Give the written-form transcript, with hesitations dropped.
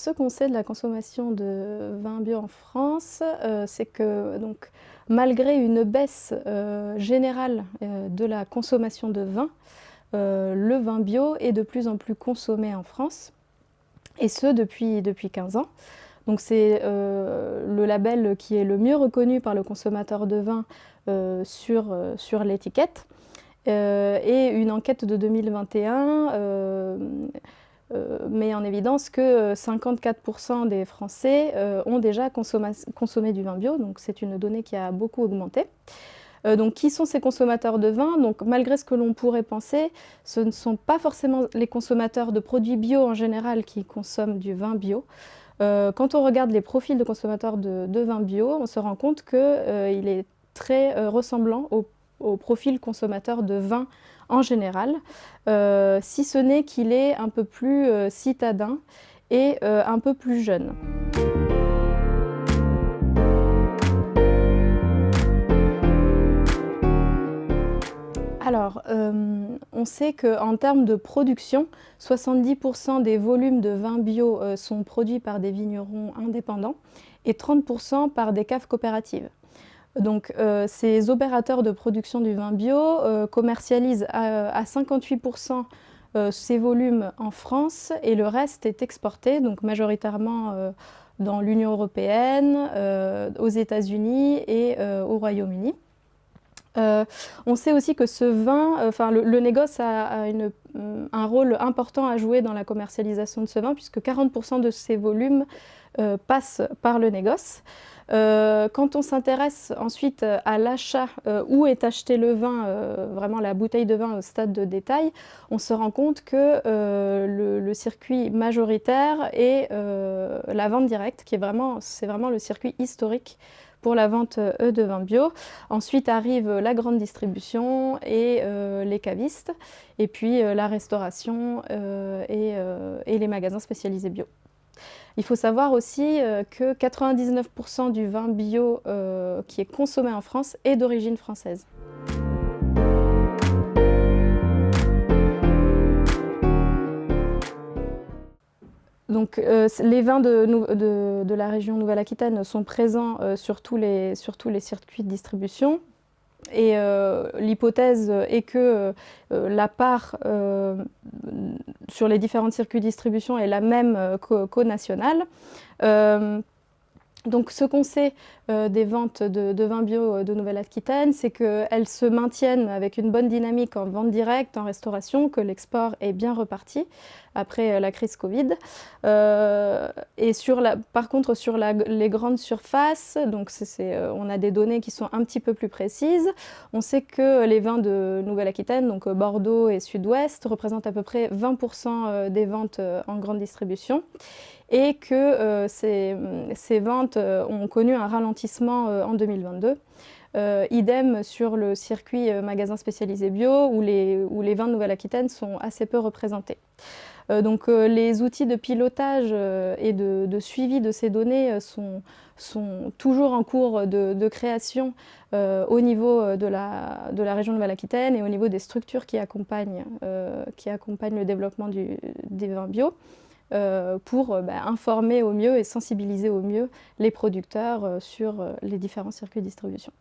ce qu'on sait de la consommation de vin bio en France, c'est que donc malgré une baisse, générale, de la consommation de vin, le vin bio est de plus en plus consommé en France et ce depuis 15 ans. Donc c'est, le label qui est le mieux reconnu par le consommateur de vin, sur l'étiquette. Et une enquête de 2021, met en évidence que 54% des Français ont déjà consommé du vin bio, donc c'est une donnée qui a beaucoup augmenté. Donc qui sont ces consommateurs de vin? Donc malgré ce que l'on pourrait penser, ce ne sont pas forcément les consommateurs de produits bio en général qui consomment du vin bio. Quand on regarde les profils de consommateurs de vin bio, on se rend compte qu'il est très ressemblant au profil consommateur de vin en général, si ce n'est qu'il est un peu plus citadin et un peu plus jeune. Alors, on sait qu'en termes de production, 70% des volumes de vin bio sont produits par des vignerons indépendants et 30% par des caves coopératives. Donc ces opérateurs de production du vin bio commercialisent à 58% ces volumes en France et le reste est exporté, donc majoritairement dans l'Union européenne, aux États-Unis et au Royaume-Uni. On sait aussi que ce vin, le négoce a un rôle important à jouer dans la commercialisation de ce vin puisque 40% de ces volumes passent par le négoce. Quand on s'intéresse ensuite à l'achat, où est acheté le vin, vraiment la bouteille de vin au stade de détail, on se rend compte que le circuit majoritaire est la vente directe, c'est vraiment le circuit historique pour la vente de vin bio. Ensuite arrive la grande distribution et les cavistes, et puis la restauration et les magasins spécialisés bio. Il faut savoir aussi que 99% du vin bio qui est consommé en France est d'origine française. Donc les vins de la région Nouvelle-Aquitaine sont présents sur tous les circuits de distribution. Et l'hypothèse est que la part sur les différents circuits de distribution est la même qu'au national. Donc ce qu'on sait des ventes de vins bio de Nouvelle-Aquitaine, c'est qu'elles se maintiennent avec une bonne dynamique en vente directe, en restauration, que l'export est bien reparti après la crise Covid. Et par contre sur les grandes surfaces, donc on a des données qui sont un petit peu plus précises. On sait que les vins de Nouvelle-Aquitaine, donc Bordeaux et Sud-Ouest, représentent à peu près 20% des ventes en grande distribution. Et que ces ventes ont connu un ralentissement en 2022. Idem sur le circuit magasin spécialisé bio où les vins de Nouvelle-Aquitaine sont assez peu représentés. Donc les outils de pilotage et de suivi de ces données sont toujours en cours de création au niveau de la région de Nouvelle-Aquitaine et au niveau des structures qui accompagnent le développement des vins bio. Pour informer au mieux et sensibiliser au mieux les producteurs sur les différents circuits de distribution.